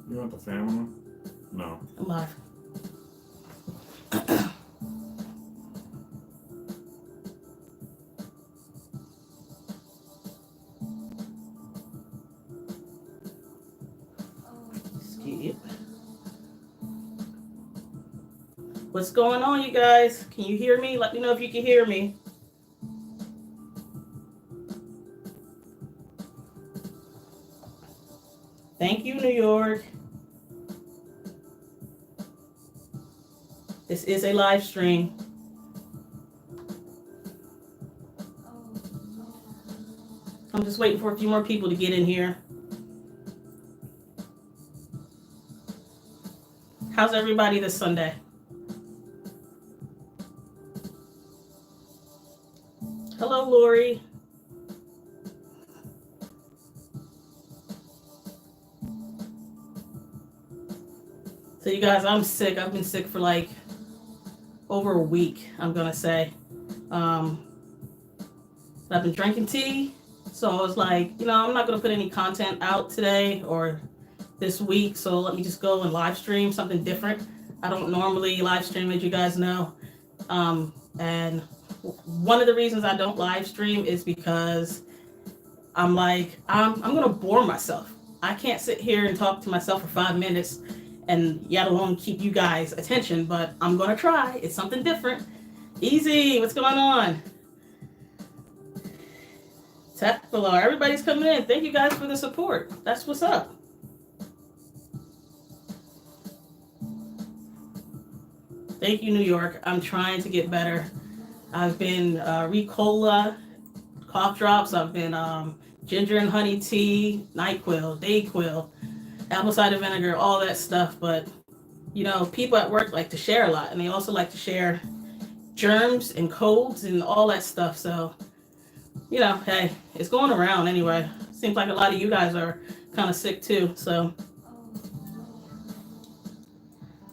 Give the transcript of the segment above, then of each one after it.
You want the family? No. I'm live. Skip. What's going on, you guys? Can you hear me? Let me know if you can hear me. Thank you, New York. This is a live stream. I'm just waiting for a few more people to get in here. How's everybody this Sunday? Hello, Lori. So you guys, I'm sick. I've been sick for like over a week, I'm gonna say. I've been drinking tea. So I was like, I'm not gonna put any content out today or this week. So let me just go and live stream something different. I don't normally live stream, as you guys know. And one of the reasons I don't live stream is because I'm like, I'm gonna bore myself. I can't sit here and talk to myself for 5 minutes and yet alone keep you guys' attention, but I'm gonna try. It's something different. Easy, what's going on? Tech below. Everybody's coming in. Thank you guys for the support. That's what's up. Thank you, New York. I'm trying to get better. I've been Ricola, cough drops. I've been ginger and honey tea, NyQuil, Dayquil, apple cider vinegar, all that stuff. But, people at work like to share a lot. And they also like to share germs and colds and all that stuff. So, hey, it's going around anyway. Seems like a lot of you guys are kind of sick too. So,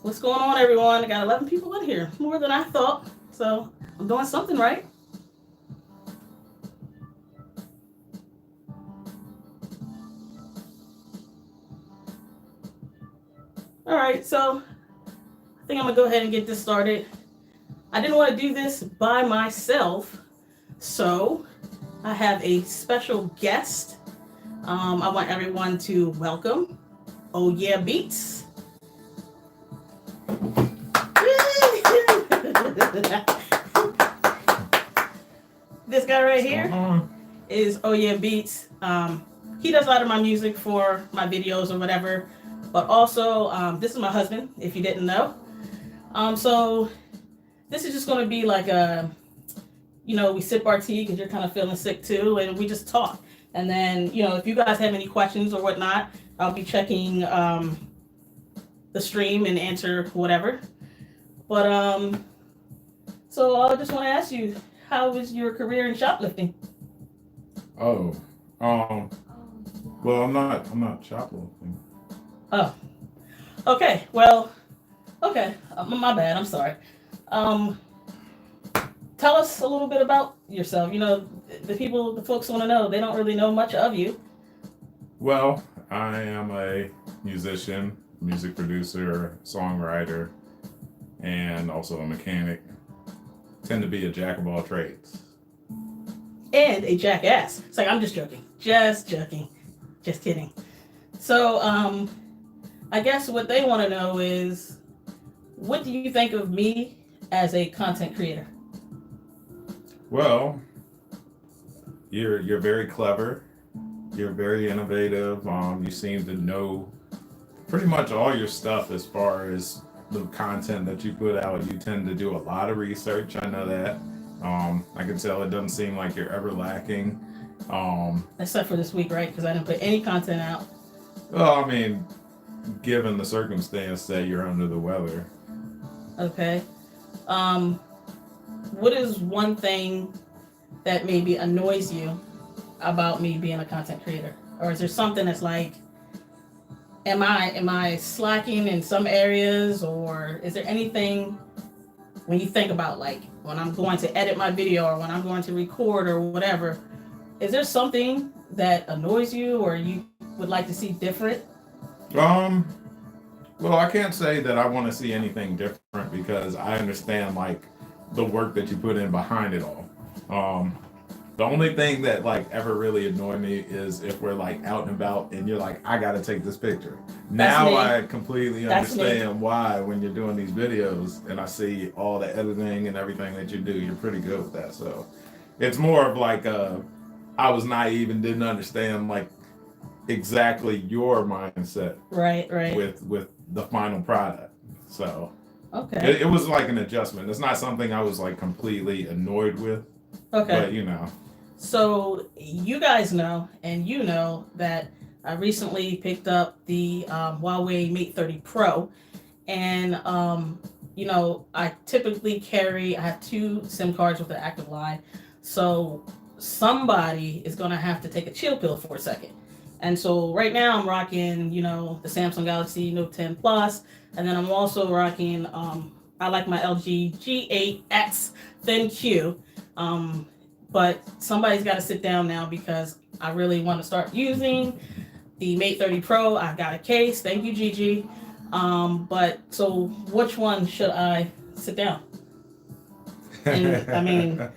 what's going on, everyone? I got 11 people in here, more than I thought. So, I'm doing something right. All right, so I think I'm gonna go ahead and get this started. I didn't want to do this by myself, so I have a special guest. I want everyone to welcome Oh Yeah Beats. This guy right here is Oh Yeah Beats. He does a lot of my music for my videos or whatever, but also this is my husband, if you didn't know. So this is just going to be like a, we sip our tea because you're kind of feeling sick too, and we just talk. And then, if you guys have any questions or whatnot, I'll be checking the stream and answer whatever. But so I just want to ask you, how was your career in shoplifting? Oh, well, I'm not shoplifting. Oh, okay. Well, okay. My bad. I'm sorry. Tell us a little bit about yourself. The folks want to know. They don't really know much of you. Well, I am a musician, music producer, songwriter, and also a mechanic. Tend to be a jack of all trades. And a jackass. It's like, I'm just joking. Just joking. Just kidding. So, I guess what they want to know is, what do you think of me as a content creator? Well, you're very clever. You're very innovative. You seem to know pretty much all your stuff as far as the content that you put out. You tend to do a lot of research. I know that. I can tell it doesn't seem like you're ever lacking. Except for this week, right? Because I didn't put any content out. Well, I mean, given the circumstance that you're under the weather. Okay. What is one thing that maybe annoys you about me being a content creator? Or is there something that's like, am I slacking in some areas, or is there anything when you think about like when I'm going to edit my video or when I'm going to record or whatever, is there something that annoys you or you would like to see different? Um, well, I can't say that I want to see anything different because I understand like the work that you put in behind it all. The only thing that like ever really annoyed me is if we're like out and about and you're like, I gotta take this picture. Now I completely understand why when you're doing these videos and I see all the editing and everything that you do, you're pretty good with that. So it's more of like I was naive and didn't understand like exactly your mindset Right. with the final product. So Okay. it was like an adjustment. It's not something I was like completely annoyed with. Okay. But you know. So you guys know, and you know that I recently picked up the Huawei Mate 30 Pro, and you know I typically I have 2 SIM cards with an active line, so somebody is gonna have to take a chill pill for a second. And so right now I'm rocking, you know, the Samsung Galaxy Note 10 Plus, and then I'm also rocking I like my LG G8X Thin Q. But somebody's got to sit down now because I really want to start using the Mate 30 Pro. I've got a case. Thank you, Gigi. But so which one should I sit down? And I mean,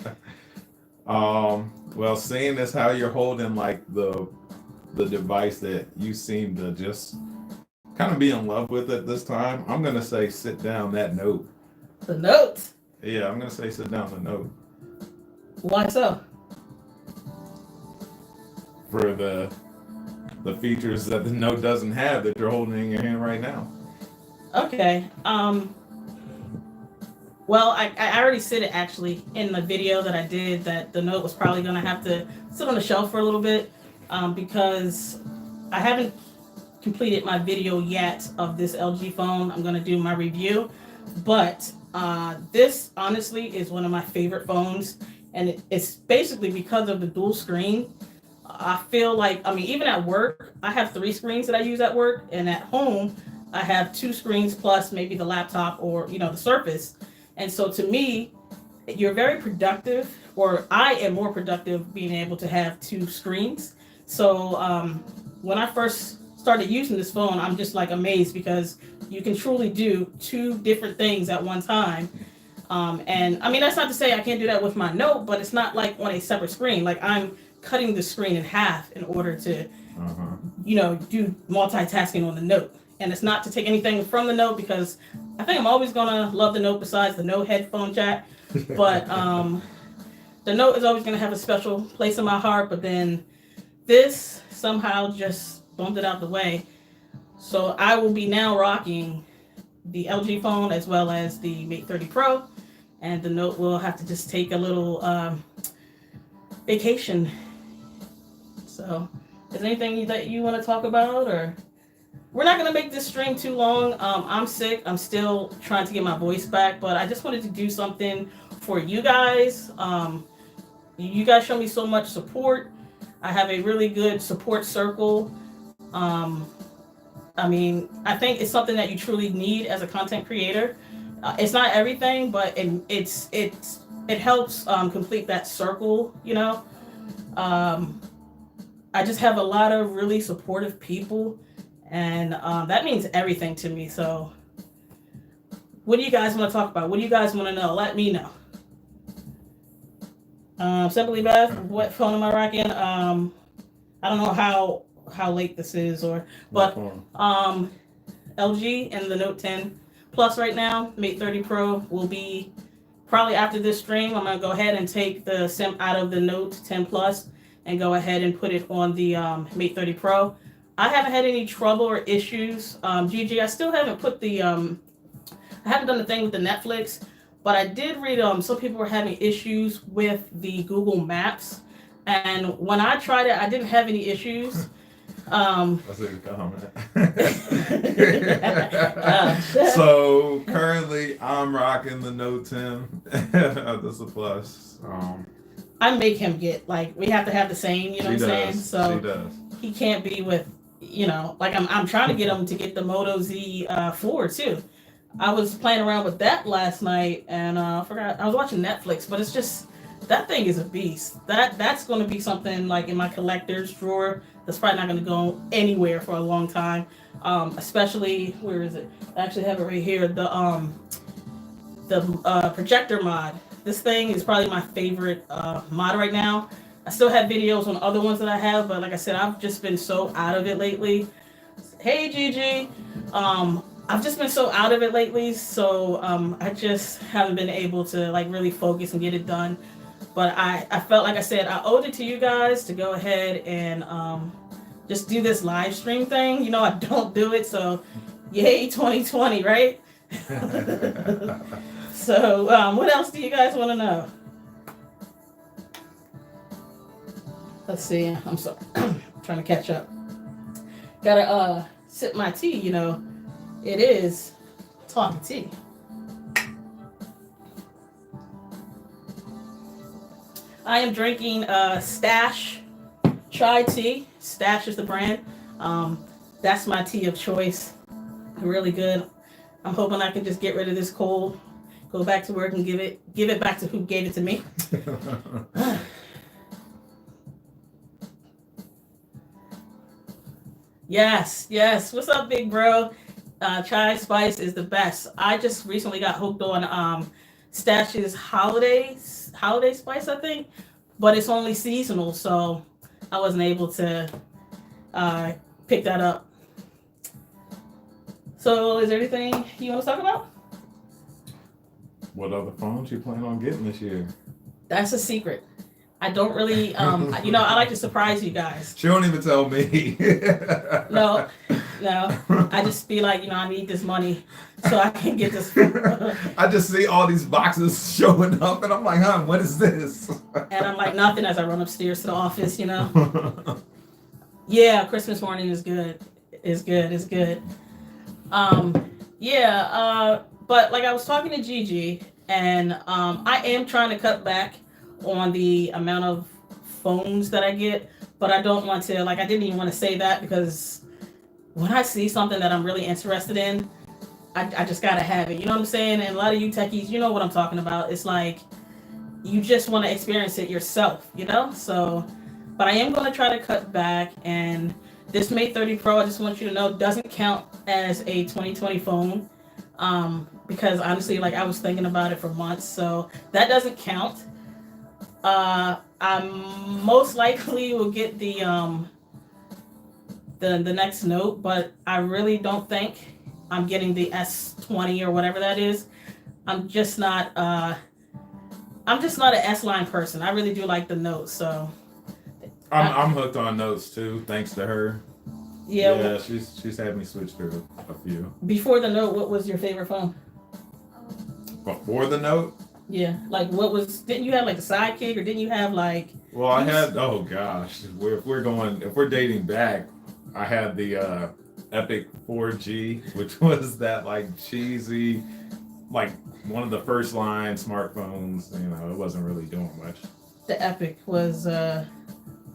well, seeing as how you're holding like the device that you seem to just kind of be in love with at this time, I'm gonna say sit down that Note. The Note? Yeah, I'm gonna say sit down the Note. Why so? For the features that the Note doesn't have that you're holding in your hand right now. Okay. Well, I already said it actually in the video that I did that the Note was probably going to have to sit on the shelf for a little bit because I haven't completed my video yet of this LG phone. I'm going to do my review, but this honestly is one of my favorite phones, and it's basically because of the dual screen. I feel like, I mean, even at work, I have 3 screens that I use at work, and at home, I have 2 screens plus maybe the laptop or, you know, the Surface. And so to me, you're very productive, or I am more productive being able to have 2 screens. So when I first started using this phone, I'm just like amazed because you can truly do 2 different things at one time. And I mean, that's not to say I can't do that with my Note, but it's not like on a separate screen. Like I'm cutting the screen in half in order to, you know, do multitasking on the Note. And it's not to take anything from the Note because I think I'm always gonna love the Note besides the no headphone jack. But the Note is always gonna have a special place in my heart. But then this somehow just bumped it out the way. So I will be now rocking the LG phone as well as the Mate 30 Pro, and the Note will have to just take a little vacation. So, is there anything that you want to talk about, or we're not going to make this stream too long? I'm sick. I'm still trying to get my voice back, but I just wanted to do something for you guys. You guys show me so much support. I have a really good support circle. I mean, I think it's something that you truly need as a content creator. It's not everything, but it helps complete that circle, you know. I just have a lot of really supportive people, and that means everything to me. So what do you guys want to talk about? What do you guys want to know? Let me know. Simply Beth, what phone am I rocking? I don't know how late this is, but LG and the Note 10 Plus right now. Mate 30 Pro will be probably after this stream. I'm gonna go ahead and take the SIM out of the Note 10 Plus and go ahead and put it on the Mate 30 Pro. I haven't had any trouble or issues. Gigi, I still haven't put the I haven't done the thing with the Netflix, but I did read some people were having issues with the Google Maps, and when I tried it, I didn't have any issues. That's a good comment. So currently, I'm rocking the Note 10. That's a plus. I make him get like we have to have the same, you know She what I'm saying? does. So She does. he can't be with, like I'm trying to get him to get the Moto Z 4 too. I was playing around with that last night and I forgot I was watching Netflix, but it's just that thing is a beast. That's going to be something like in my collector's drawer. That's probably not going to go anywhere for a long time. Especially where is it? I actually have it right here. The projector mod. This thing is probably my favorite mod right now. I still have videos on other ones that I have, but like I said, I've just been so out of it lately. Hey Gigi, I've just been so out of it lately, so I just haven't been able to like really focus and get it done. But I felt like I said I owed it to you guys to go ahead and just do this live stream thing. I don't do it, so yay 2020, right? So what else do you guys want to know? Let's see. I'm sorry, trying to catch up. Gotta sip my tea. It is talking tea. I am drinking Stash chai tea. Stash is the brand. That's my tea of choice. Really good. I'm hoping I can just get rid of this cold, go back to work, and give it back to who gave it to me. Yes. What's up, big bro? Chai spice is the best. I just recently got hooked on Stash's holiday spice, I think, but it's only seasonal, so I wasn't able to pick that up. So, is there anything you want to talk about? What other phones you plan on getting this year? That's a secret. I don't really, I like to surprise you guys. She don't even tell me. No. I just be like, I need this money so I can get this. I just see all these boxes showing up, and I'm like, what is this? And I'm like, nothing as I run upstairs to the office, Yeah, Christmas morning is good. It's good. But like I was talking to Gigi, and I am trying to cut back on the amount of phones that I get, but I don't want to, I didn't even want to say that because when I see something that I'm really interested in, I just gotta have it. You know what I'm saying? And a lot of you techies, you know what I'm talking about. It's like you just want to experience it yourself, So, but I am going to try to cut back. And this Mate 30 Pro, I just want you to know, doesn't count as a 2020 phone, because honestly, I was thinking about it for months, so that doesn't count. I most likely will get the next Note, but I really don't think I'm getting the S20 or whatever that is. I'm just not an S-line person. I really do like the Note, so I'm hooked on Notes too, thanks to her. Yeah, she's had me switch through a few. Before the Note, what was your favorite phone? Before the Note? Yeah, didn't you have the Sidekick, or didn't you have Well, I had, oh gosh, if we're dating back, I had the Epic 4G, which was that cheesy, one of the first line smartphones. It wasn't really doing much. The Epic was that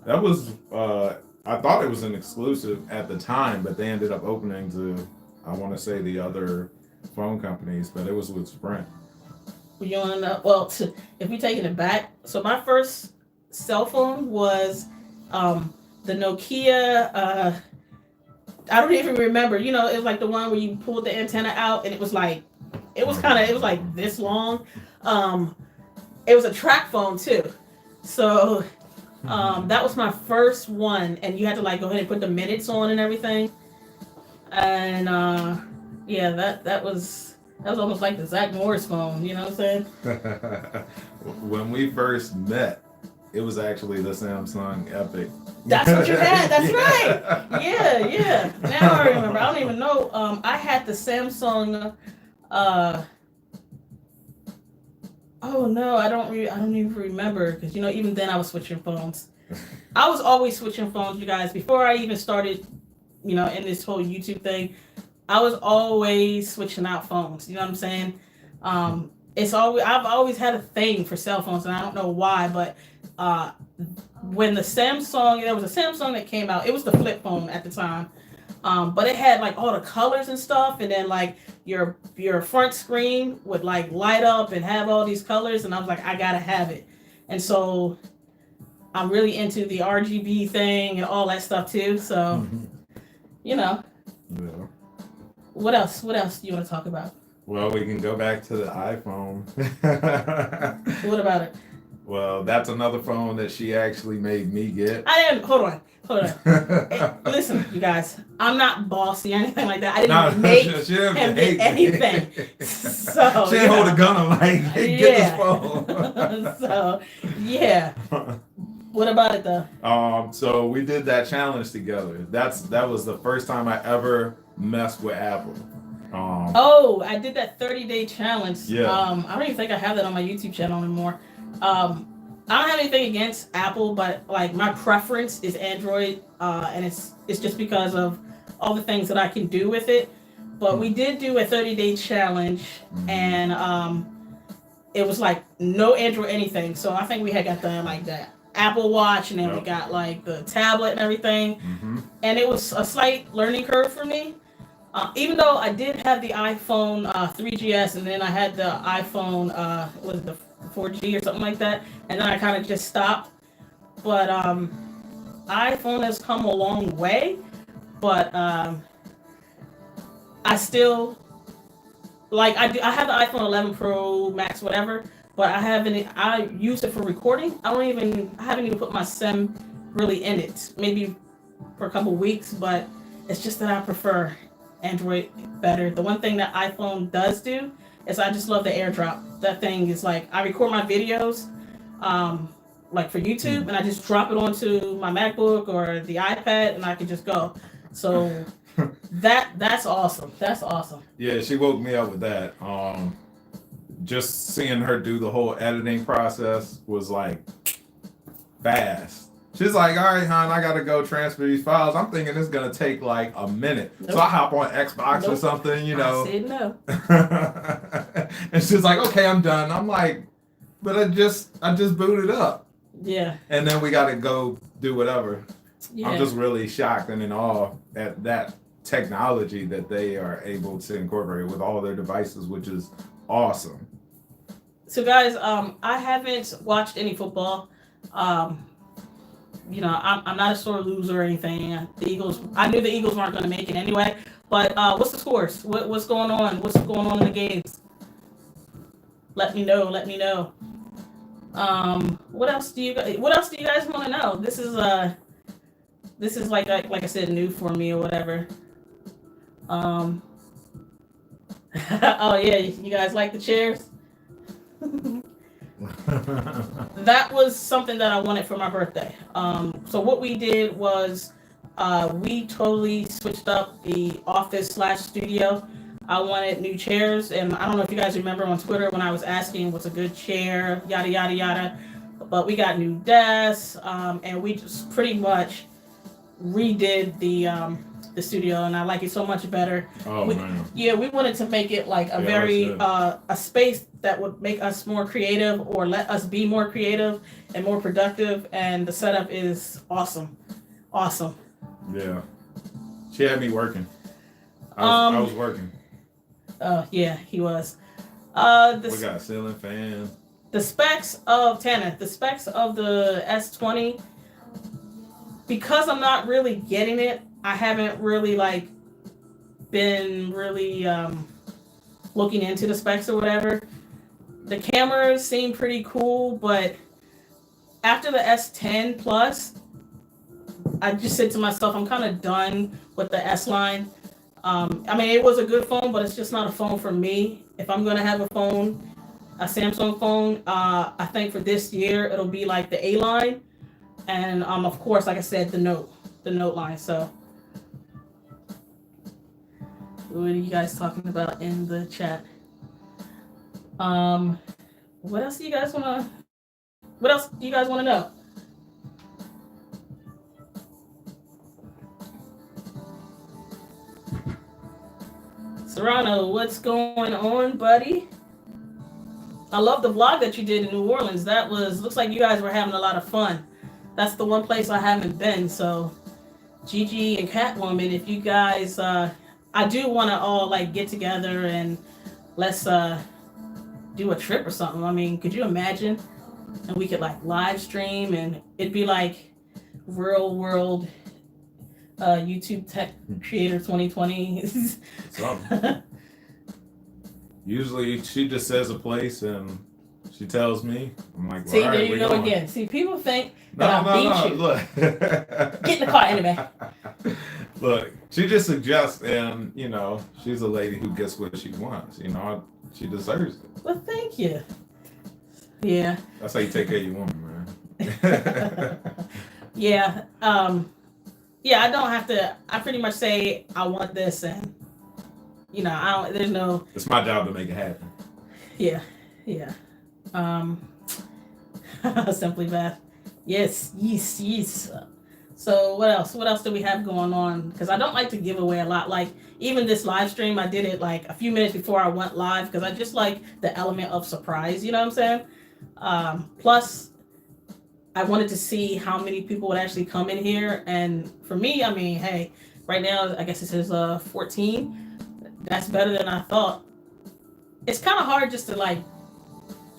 was I thought it was an exclusive at the time, but they ended up opening to, I want to say, the other phone companies, but it was with Sprint. You want to know? Well, if we're taking it back, so my first cell phone was the Nokia. I don't even remember. It was the one where you pulled the antenna out, and it was this long. It was a track phone too, so that was my first one, and you had to go ahead and put the minutes on and everything. And that was almost like the Zach Morris phone, you know what I'm saying? When we first met, it was actually the Samsung Epic. That's what you had, that's right. Yeah. Now I remember. I don't even know. I had the Samsung oh no, I don't even remember, because even then I was switching phones. I was always switching phones, you guys, before I even started, in this whole YouTube thing. I was always switching out phones. You know what I'm saying? I've always had a thing for cell phones, and I don't know why, but when the Samsung, there was a Samsung that came out. It was the flip phone at the time, but it had like all the colors and stuff, and then like your front screen would like light up and have all these colors, and I was like, I gotta have it, and so I'm really into the RGB thing and all that stuff too. So you know, Yeah. what else? What else do you want to talk about? Well, we can go back to the iPhone. What about it? Well, that's another phone that she actually made me get. I didn't. Hold on. Hey, listen, you guys. I'm not bossy or anything like that. I didn't make she didn't him get anything. So she didn't hold a gun on like, hey, get this phone. So yeah. What about it though? So we did that challenge together. That was the first time I ever messed with Apple. I did that 30-day challenge. Yeah. I don't even think I have that on my YouTube channel anymore. I don't have anything against Apple, but like my preference is Android, and it's just because of all the things that I can do with it. But we did do a 30-day challenge, and it was like no Android anything. So I think we had got the like that Apple Watch, and then we got like the tablet and everything. And it was a slight learning curve for me. Even though I did have the iPhone 3GS, and then I had the iPhone, was the 4G or something like that, and then I kind of just stopped. But iPhone has come a long way, but I still like I have the iPhone 11 Pro Max, whatever. But I use it for recording. I haven't even put my SIM really in it. Maybe for a couple weeks, but it's just that I prefer Android better. The one thing that iPhone does do is I just love the AirDrop. That thing is like I record my videos, like for YouTube, and I just drop it onto my MacBook or the iPad, and I can just go. So that's awesome. That's awesome. Yeah, she woke me up with that. Just seeing her do the whole editing process was like fast. She's like, all right, hon, I gotta go transfer these files. I'm thinking it's gonna take like a minute. Nope. So I hop on Xbox or something, you know. I said no. And she's like, okay, I'm done. I'm like, but I just booted up. Yeah. And then we gotta go do whatever. Yeah. I'm just really shocked and in awe at that technology that they are able to incorporate with all their devices, which is awesome. So guys, I haven't watched any football. You know, I'm not a sore loser or anything. The Eagles, I knew the Eagles weren't going to make it anyway. But what's the scores? What's going on? What's going on in the games? Let me know. Let me know. What else do you guys want to know? This is like I said, new for me or whatever. Oh yeah, you guys like the chairs? That was something that I wanted for my birthday. So what we did was we totally switched up the office/studio. I wanted new chairs, and I don't know if you guys remember on Twitter when I was asking what's a good chair, yada yada yada. But we got new desks, and we just pretty much redid the studio, and I like it so much better. Man. Yeah, we wanted to make it like a very a space that would make us more creative or let us be more creative and more productive, and the setup is awesome. Yeah, she had me working. I was working. Yeah, he was. We got a ceiling fan. The specs of Tana, the specs of the S20, because I'm not really getting it, I haven't really been really looking into the specs or whatever. The cameras seem pretty cool, but after the S10 Plus, I just said to myself, I'm kind of done with the S line. I mean, it was a good phone, but it's just not a phone for me. If I'm gonna have a Samsung phone, I think for this year it'll be like the A line, and of course, like I said, the Note line. So, what are you guys talking about in the chat? What else do you guys want to know? Serrano, what's going on, buddy? I love the vlog that you did in New Orleans. That was looks like you guys were having a lot of fun. That's the one place I haven't been. So Gigi and Catwoman, if you guys, I do want to all like get together and let's do a trip or something. I mean, could you imagine? And we could like live stream, and it'd be like real world YouTube Tech Creator 2020. So usually she just says a place and she tells me. I'm like, well, See, all there right, you go again. See, people think that I beat you. Look. Get in the car anyway. Look, she just suggests, and you know, she's a lady who gets what she wants. You know, she deserves it. Well, thank you. Yeah. That's how you take care of your woman, man. Yeah. Yeah, I don't have to. I pretty much say I want this, and you know, I don't. There's no. It's my job to make it happen. Yeah. Yeah. Simply Beth. Yes. Yes. Yes. So what else? What else do we have going on? Because I don't like to give away a lot. Like even this live stream, I did it like a few minutes before I went live because I just like the element of surprise. You know what I'm saying? Plus, I wanted to see how many people would actually come in here. And for me, I mean, hey, right now I guess it says 14. That's better than I thought. It's kind of hard just to like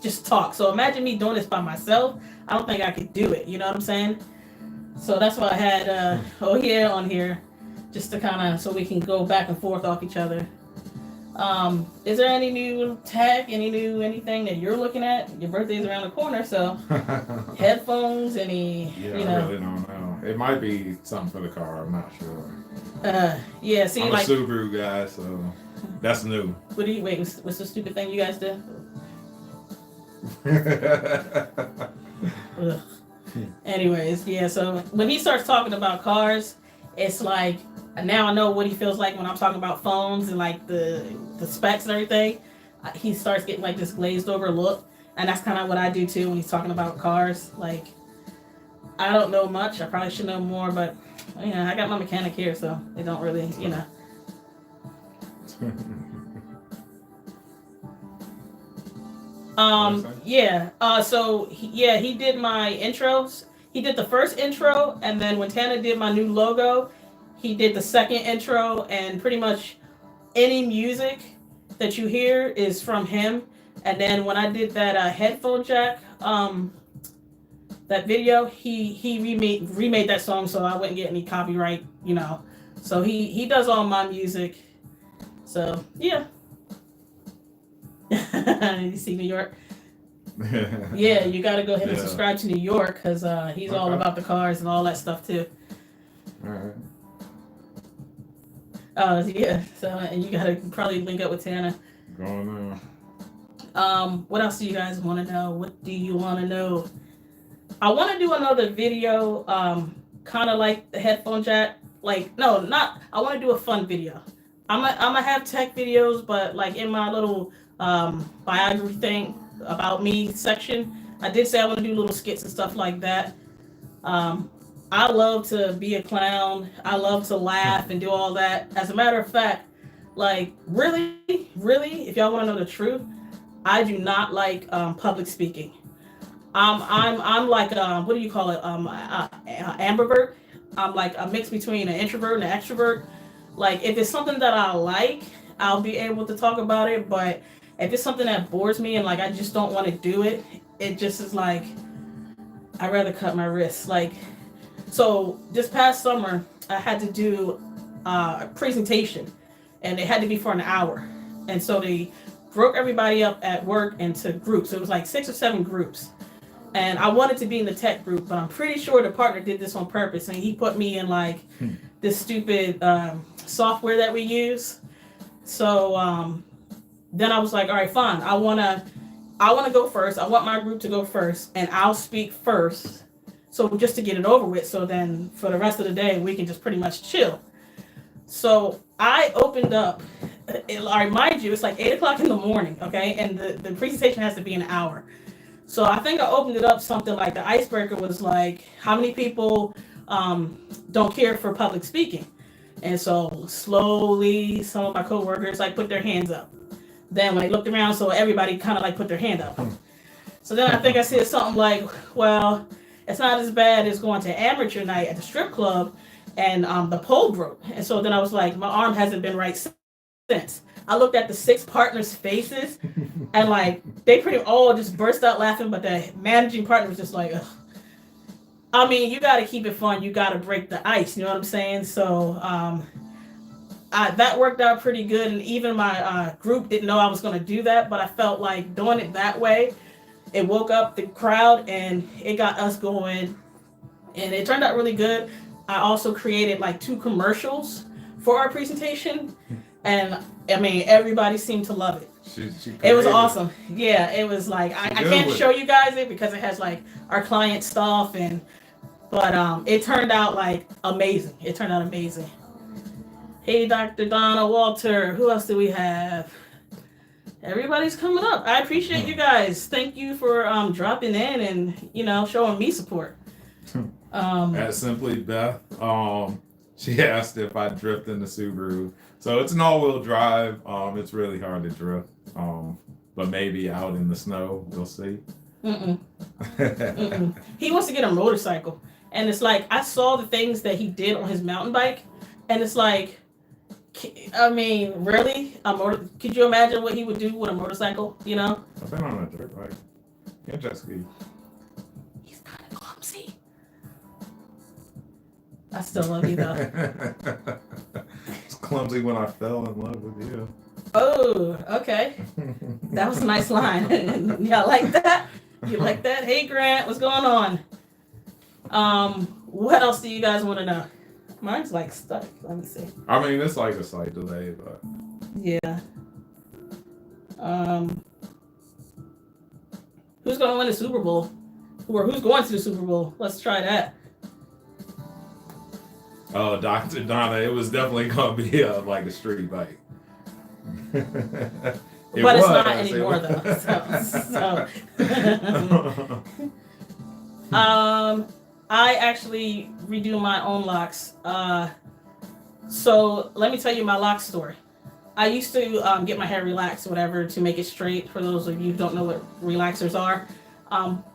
just talk. So imagine me doing this by myself. I don't think I could do it. You know what I'm saying? So that's why I had on here, just to kind of so we can go back and forth off each other. Is there any new tech, anything that you're looking at? Your birthday's around the corner, so headphones, I really don't know. It might be something for the car. I'm not sure. Yeah. See, I'm like a Subaru guy, so that's new. What do you wait? What's the stupid thing you guys do? Ugh. Anyways, yeah, so when he starts talking about cars, it's like now I know what he feels like when I'm talking about phones and like the specs and everything. He starts getting like this glazed over look, and that's kind of what I do too when he's talking about cars. Like I don't know much. I probably should know more, but you know, I got my mechanic here, so they don't really, you know. He did my intros. He did the first intro, and then when Tana did my new logo, he did the second intro, and pretty much any music that you hear is from him. And then when I did that headphone jack that video, he remade that song so I wouldn't get any copyright, you know. So he does all my music. So yeah. You see New York? Yeah, you got to go ahead and subscribe to New York because he's all about the cars and all that stuff too. All right. Yeah. So and you got to probably link up with Tana. Going on. What else do you guys want to know? What do you want to know? I want to do another video, kind of like the headphone jack. Like no, not. I want to do a fun video. I'm gonna have tech videos, but like in my little biography thing about me section, I did say I want to do little skits and stuff like that. I love to be a clown. I love to laugh and do all that. As a matter of fact, like really, if y'all want to know the truth, I do not like public speaking. I'm like what do you call it? Ambivert. I'm like a mix between an introvert and an extrovert. Like if it's something that I like, I'll be able to talk about it. But if it's something that bores me and like I just don't want to do it, it just is like I'd rather cut my wrists. Like so this past summer I had to do a presentation and it had to be for an hour. And so they broke everybody up at work into groups. It was like 6 or 7 groups. And I wanted to be in the tech group, but I'm pretty sure the partner did this on purpose and he put me in like this stupid software that we use. So then I was like, all right, fine. I wanna go first. I want my group to go first, and I'll speak first. So just to get it over with. So then for the rest of the day, we can just pretty much chill. So I opened up. I remind you, it's like 8:00 in the morning, okay, and the presentation has to be an hour. So I think I opened it up something like the icebreaker was like, how many people don't care for public speaking? And so slowly some of my coworkers like put their hands up. Then when I looked around, so everybody kind of like put their hand up. So then I think I said something like, well, it's not as bad as going to amateur night at the strip club and the pole broke. And so then I was like, my arm hasn't been right since. I looked at the 6 partners' faces and like they pretty all just burst out laughing, but the managing partner was just like, ugh. I mean, you got to keep it fun. You got to break the ice. You know what I'm saying? So that worked out pretty good. And even my group didn't know I was going to do that, but I felt like doing it that way, it woke up the crowd and it got us going. And it turned out really good. I also created like 2 commercials for our presentation. And I mean, everybody seemed to love it. It was awesome. Yeah, it was like, I can't show you guys it because it has like our client stuff but it turned out like amazing. It turned out amazing. Hey, Dr. Donna Walter. Who else do we have? Everybody's coming up. I appreciate you guys. Thank you for dropping in and, you know, showing me support. At Simply Beth, she asked if I drift in the Subaru. So it's an all-wheel drive. It's really hard to drift. But maybe out in the snow, we'll see. He wants to get a motorcycle. And it's like, I saw the things that he did on his mountain bike. And it's like, I mean, really? Could you imagine what he would do with a motorcycle, you know? I've been on a dirt bike. And jet ski. He's kind of clumsy. I still love you, though. It's clumsy when I fell in love with you. Oh, okay. That was a nice line. Yeah, I like that. You like that? Hey, Grant, what's going on? What else do you guys want to know? Mine's like stuck. Let me see. I mean, it's like a slight delay, but yeah. Who's going to win the Super Bowl? Or who's going to the Super Bowl? Let's try that. Oh, Dr. Donna, it was definitely going to be like a street bike. But it's not anymore, though. I actually redo my own locks. So let me tell you my lock story. I used to get my hair relaxed, whatever, to make it straight. For those of you who don't know what relaxers are.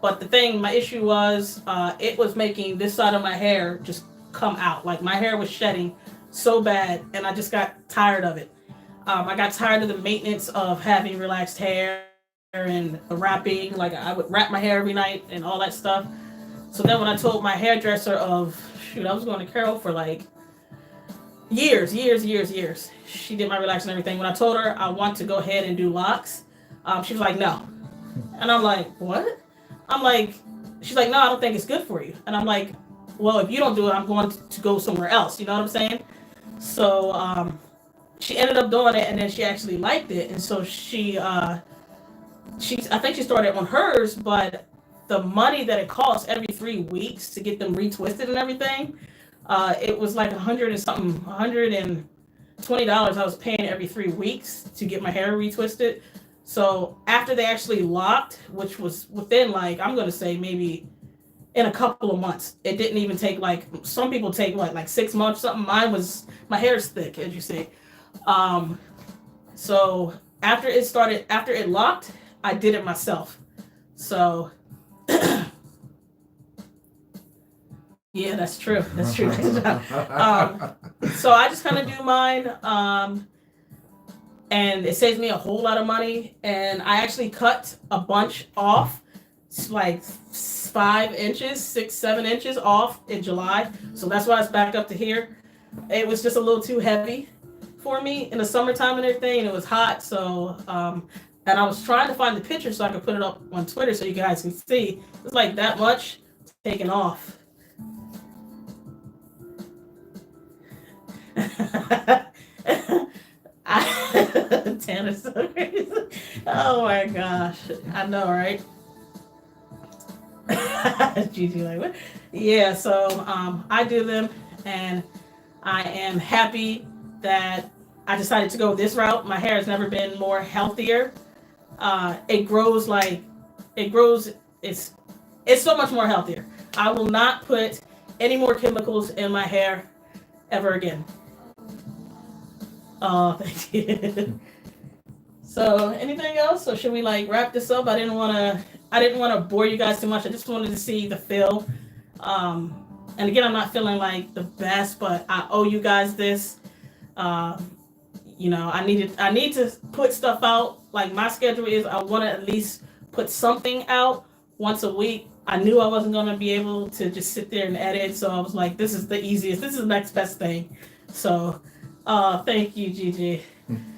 But my issue was it was making this side of my hair just come out. Like my hair was shedding so bad, and I just got tired of it. I got tired of the maintenance of having relaxed hair and the wrapping. Like I would wrap my hair every night and all that stuff. So then when I told my hairdresser I was going to Carol for like years. She did my relax and everything. When I told her I want to go ahead and do locks, she was like, no. And I'm like, what? She's like, no, I don't think it's good for you. And I'm like, well, if you don't do it, I'm going to go somewhere else. You know what I'm saying? So she ended up doing it, and then she actually liked it. And so I think she started on hers, but the money that it costs every 3 weeks to get them retwisted and everything, it was like $120 I was paying every 3 weeks to get my hair retwisted. So after they actually locked, which was within like, I'm going to say maybe in a couple of months, it didn't even take like, some people take like 6 months, something. My hair is thick, as you see. So after it locked, I did it myself. So yeah, that's true. So I just kind of do mine, and it saves me a whole lot of money. And I actually cut a bunch off, like 5 inches, 6, 7 inches off in July. So that's why it's back up to here. It was just a little too heavy for me in the summertime and everything, and it was hot. So, and I was trying to find the picture so I could put it up on Twitter so you guys can see. It's like that much taken off. Tanner's so crazy. Oh my gosh. I know, right? Gigi like, what? Yeah, so I do them, and I am happy that I decided to go this route. My hair has never been more healthier. It's so much more healthier. I will not put any more chemicals in my hair ever again. Oh, thank you. So anything else, or should we like wrap this up? I didn't want to bore you guys too much. I just wanted to see the feel. And again, I'm not feeling like the best, but I owe you guys this. I need to put stuff out. Like my schedule is, I want to at least put something out once a week. I knew I wasn't going to be able to just sit there and edit, so I was like, this is the easiest. This is the next best thing. So, thank you, Gigi.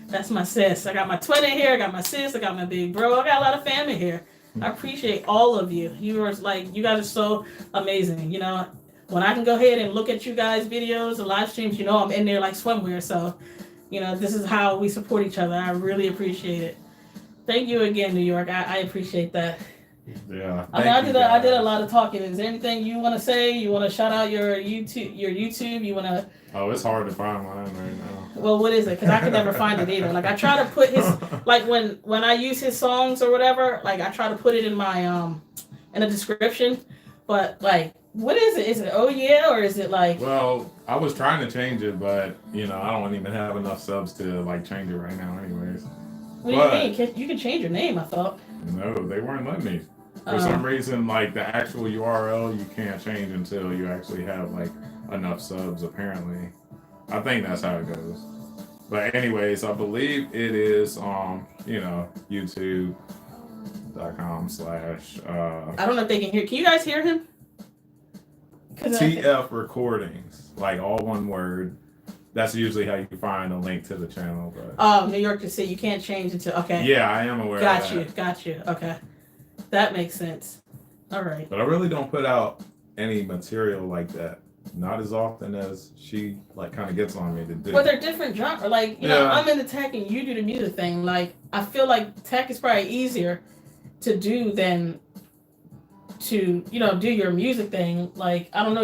That's my sis. I got my twin in here. I got my sis. I got my big bro. I got a lot of family here. I appreciate all of you. You guys are so amazing. When I can go ahead and look at you guys' videos and live streams, I'm in there like swimwear. So, this is how we support each other. I really appreciate it. Thank you again, New York. I appreciate that. Yeah. I did a lot of talking. Is there anything you want to say? You want to shout out your YouTube? You want to? Oh, it's hard to find mine right now. Well, what is it? Because I can never find it either. Like I try to put his when I use his songs or whatever. Like I try to put it in my in a description, but like. What is it? Is it oh yeah, or is it like? Well, I was trying to change it, but I don't even have enough subs to like change it right now, anyways. What do you mean? You can change your name, I thought. No, they weren't letting me. For some reason, like the actual URL, you can't change until you actually have like enough subs. Apparently, I think that's how it goes. But anyways, I believe it is YouTube.com/. I don't know if they can hear. Can you guys hear him? TF Recordings, like all one word. That's usually how you can find a link to the channel. But New York to see you can't change it to okay. Yeah, I am aware. Got you. Okay, that makes sense. All right. But I really don't put out any material like that. Not as often as she like kind of gets on me to do. Well, they're different genres. Like I'm in the tech and you do the music thing. Like I feel like tech is probably easier to do than to do your music thing. Like I don't know,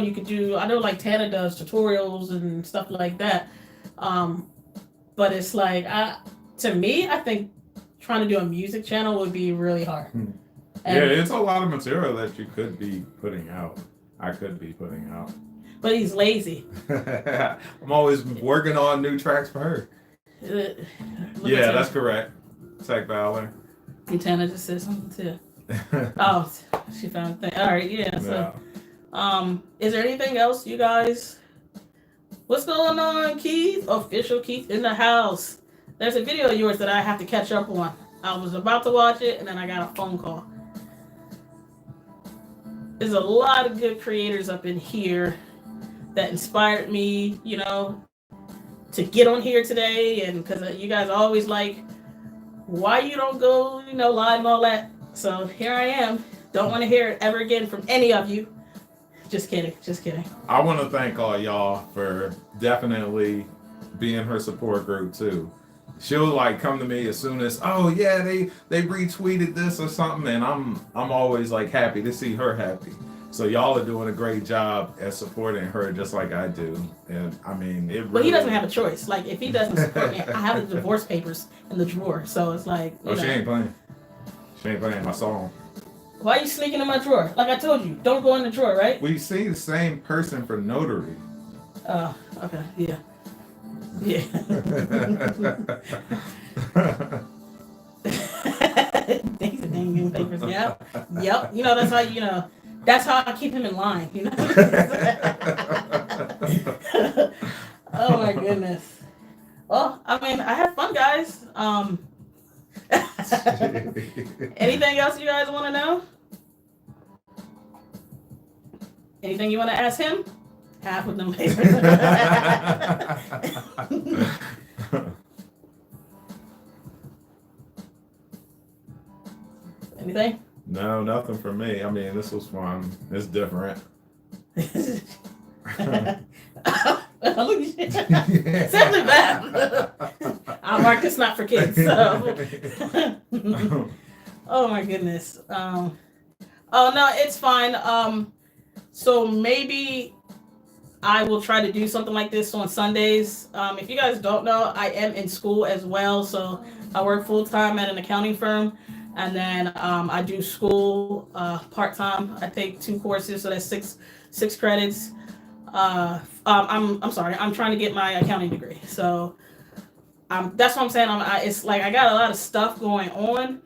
I know like Tana does tutorials and stuff like that, but it's like to me I think trying to do a music channel would be really hard. It's a lot of material that you could be putting out. I could be putting out, but he's lazy. I'm always working on new tracks for her. That's correct. Tech Valor. And Tana just said something too. Oh, she found the thing. All right, yeah. So, is there anything else, you guys? What's going on, Keith? Official Keith in the house. There's a video of yours that I have to catch up on. I was about to watch it, and then I got a phone call. There's a lot of good creators up in here that inspired me, to get on here today, and because you guys always like, why you don't go, live and all that. So here I am. Don't want to hear it ever again from any of you. Just kidding. I want to thank all y'all for definitely being her support group too. She'll like come to me as soon as, they retweeted this or something, and I'm always like happy to see her happy. So y'all are doing a great job at supporting her just like I do. And I mean, it really... But he doesn't have a choice. Like if he doesn't support me, I have the divorce papers in the drawer. So it's like, she ain't playing. She ain't playing my song. Why are you sneaking in my drawer? Like I told you, don't go in the drawer, right? We see the same person for notary. Oh, okay, yeah. These are dang papers. Yep. That's how I keep him in line. Oh my goodness. Well, I mean, I had fun, guys. Anything else you guys want to know? Anything you want to ask him? Half of them papers. Anything? No, nothing for me. I mean, this was fun. It's different. Simply bad. I'll mark this not for kids. So. Oh my goodness. Oh no, it's fine. So maybe I will try to do something like this on Sundays. If you guys don't know, I am in school as well. So I work full time at an accounting firm, and then I do school part time. I take 2 courses, so that's six credits. I'm sorry. I'm trying to get my accounting degree. So That's what I'm saying. It's like I got a lot of stuff going on,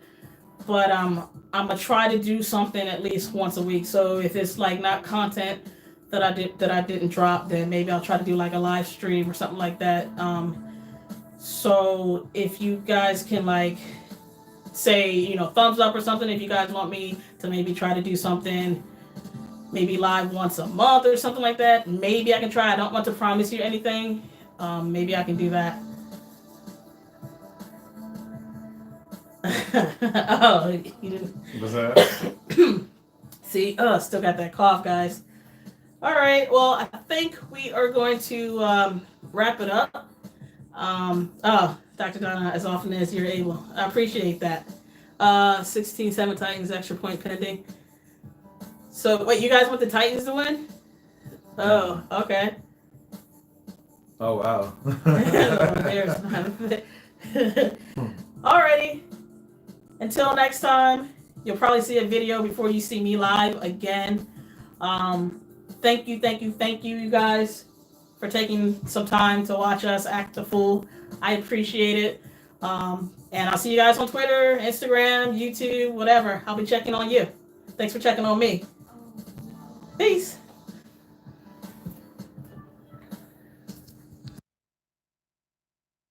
but I'm gonna try to do something at least once a week. So if it's like not content that I didn't drop, then maybe I'll try to do like a live stream or something like that. So if you guys can like say, thumbs up or something, if you guys want me to maybe try to do something maybe live once a month or something like that, maybe I can try. I don't want to promise you anything. Maybe I can do that. Oh, you didn't. What's that? See, still got that cough, guys. All right, well, I think we are going to wrap it up. Dr. Donna, as often as you're able. I appreciate that. 16-7 Titans, extra point pending. So, wait, you guys want the Titans to win? Oh, okay. Oh, wow. Alrighty. Until next time, you'll probably see a video before you see me live again. Thank you, you guys, for taking some time to watch us act a fool. I appreciate it. And I'll see you guys on Twitter, Instagram, YouTube, whatever. I'll be checking on you. Thanks for checking on me. Peace.